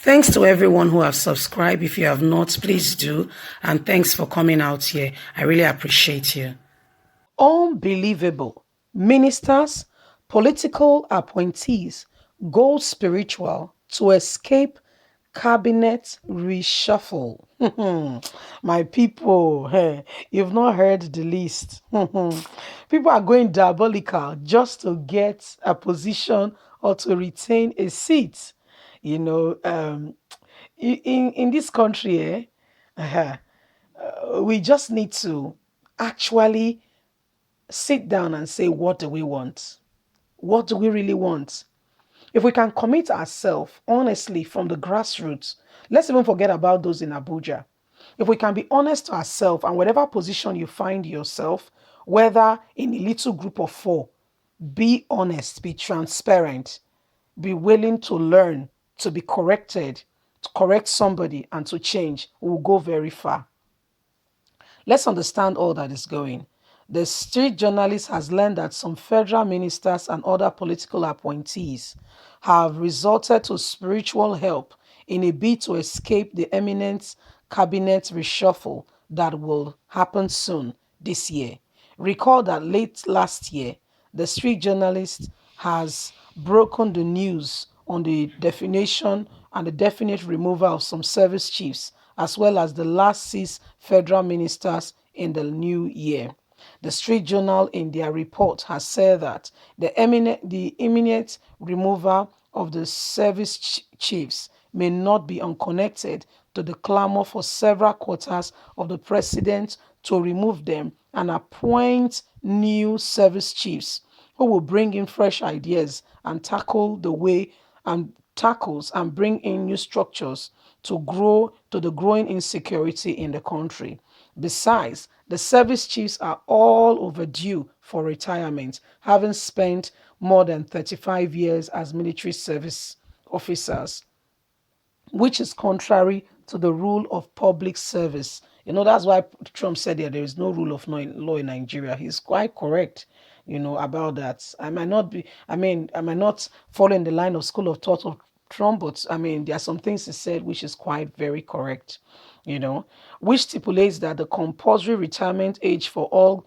Thanks to everyone who have subscribed. If you have not, please do. And thanks for coming out here. I really appreciate you. Unbelievable. Ministers, political appointees go spiritual to escape cabinet reshuffle. My people, you've not heard the list. People are going diabolical just to get a position or to retain a seat. You know, in this country, we just need to actually sit down and say, what do we want? What do we really want? If we can commit ourselves honestly from the grassroots, let's even forget about those in Abuja. If we can be honest to ourselves and whatever position you find yourself, whether in a little group of four, be honest, be transparent, be willing to learn, to be corrected, to correct somebody and to change, we'll go very far. Let's understand all that is going. The street journalist has learned that some federal ministers and other political appointees have resorted to spiritual help in a bid to escape the imminent cabinet reshuffle that will happen soon this year. Recall that late last year, the street journalist has broken the news on the definition and the definite removal of some service chiefs, as well as the last 6 federal ministers in the new year. The Street Journal, in their report, has said that the imminent removal of the service chiefs may not be unconnected to the clamor for several quarters of the president to remove them and appoint new service chiefs who will bring in fresh ideas and tackles and bring in new structures to grow to the growing insecurity in the country. Besides, the service chiefs are all overdue for retirement, having spent more than 35 years as military service officers, which is contrary to the rule of public service. That's why Trump said there is no rule of law in Nigeria. He's quite correct, about that. I might not follow in the line of school of thought of Trump, but there are some things he said which is quite very correct, which stipulates that the compulsory retirement age for all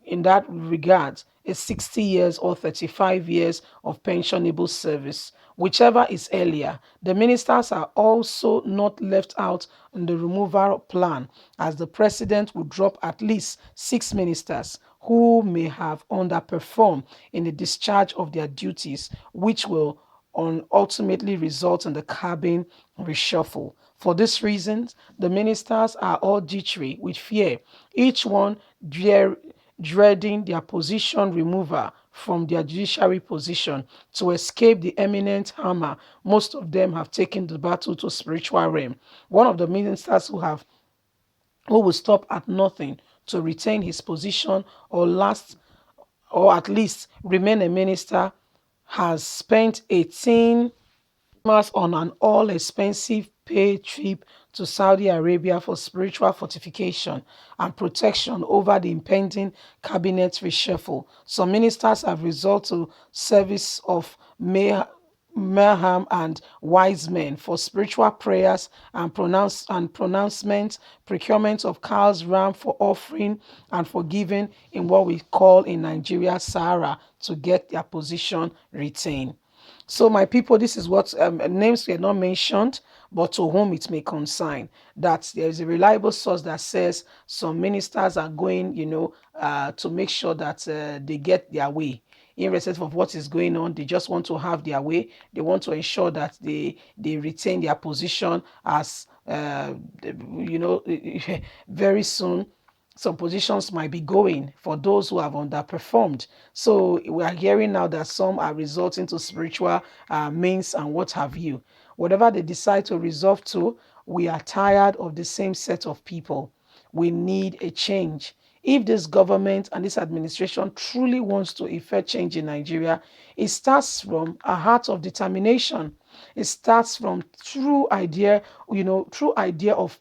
in that regard is 60 years or 35 years of pensionable service, whichever is earlier. The ministers are also not left out in the removal plan, as the president will drop at least 6 ministers who may have underperformed in the discharge of their duties, which will ultimately result in the cabinet reshuffle. For these reasons, the ministers are all jittery with fear, each one dreading their position removal from their judiciary position to escape the eminent hammer. Most of them have taken the battle to spiritual realm. One of the ministers who will stop at nothing to retain his position or at least remain a minister has spent 18 months on an all-expensive paid trip to Saudi Arabia for spiritual fortification and protection over the impending cabinet reshuffle. Some ministers have resorted to service of mayhem and wise men for spiritual prayers and pronouncements, procurement of cows, ram for offering and for giving in what we call in Nigeria Sahara to get their position retained. So, my people, this is what names were not mentioned, but to whom it may concern. That there is a reliable source that says some ministers are going, to make sure that they get their way. Irrespective of what is going on, they just want to have their way. They want to ensure that they retain their position as, very soon some positions might be going for those who have underperformed. So we are hearing now that some are resorting to spiritual means and what have you. Whatever they decide to resort to, we are tired of the same set of people. We need a change. If this government and this administration truly wants to effect change in Nigeria, it starts from a heart of determination. It starts from true idea of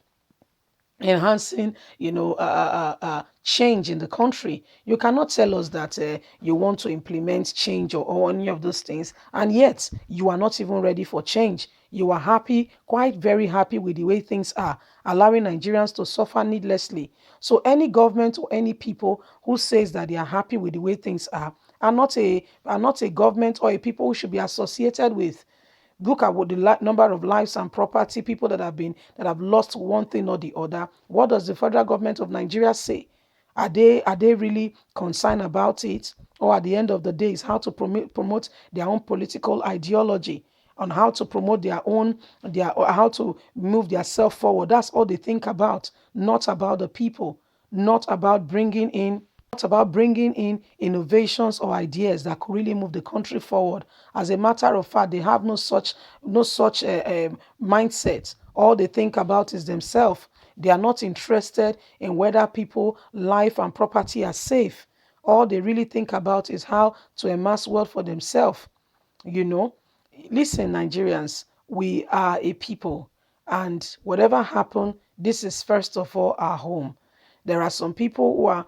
enhancing change in the country. You cannot tell us that you want to implement change or any of those things, and yet you are not even ready for change. You are happy, quite very happy with the way things are, allowing Nigerians to suffer needlessly. So any government or any people who says that they are happy with the way things are not a government or a people who should be associated with. Look at what the number of lives and property, people that have lost one thing or the other. What does the federal government of Nigeria say? Are they really concerned about it? Or at the end of the day, is how to promote their own political ideology, on how to promote or how to move their self forward. That's all they think about, not about the people, not about bringing in innovations or ideas that could really move the country forward. As a matter of fact, they have no such mindset. All they think about is themselves. They are not interested in whether people, life, and property are safe. All they really think about is how to amass wealth for themselves. You know, listen, Nigerians, we are a people, and whatever happened, this is first of all our home. There are some people who are,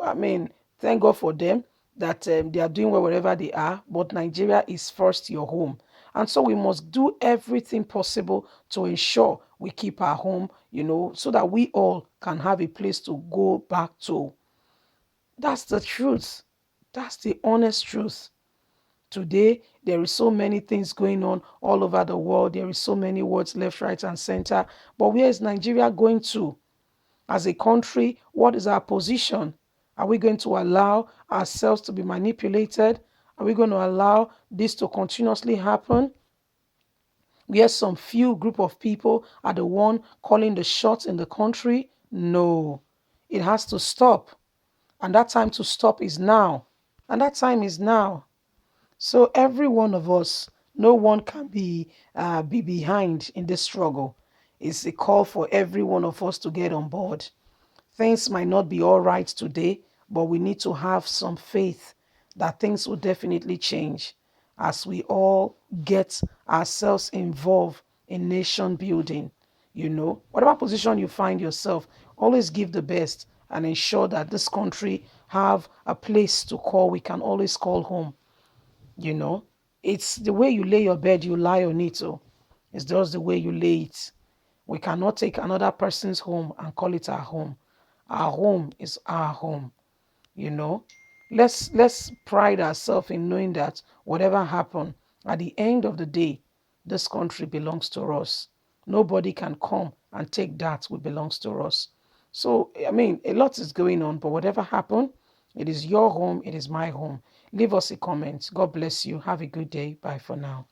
I mean, thank God for them that they are doing well wherever they are, but Nigeria is first your home. And so we must do everything possible to ensure we keep our home, so that we all can have a place to go back to. That's the truth. That's the honest truth. Today, there is so many things going on all over the world. There is so many words left, right, and center. But where is Nigeria going to? As a country, what is our position? Are we going to allow ourselves to be manipulated? Are we going to allow this to continuously happen? Where some few group of people are the one calling the shots in the country? No. It has to stop. And that time to stop is now. And that time is now. So every one of us, no one can be behind in this struggle. It's a call for every one of us to get on board. Things might not be all right today, but we need to have some faith that things will definitely change as we all get ourselves involved in nation building. Whatever position you find yourself, always give the best and ensure that this country have a place to call we can always call home. You know, it's the way you lay your bed, you lie on it. Oh, it's just the way you lay it. We cannot take another person's home and call it our home. Our home is our home. You know, let's pride ourselves in knowing that whatever happened, at the end of the day, this country belongs to us. Nobody can come and take that which belongs to us. So, I mean, a lot is going on, but whatever happened, it is your home, it is my home. Leave us a comment. God bless you. Have a good day. Bye for now.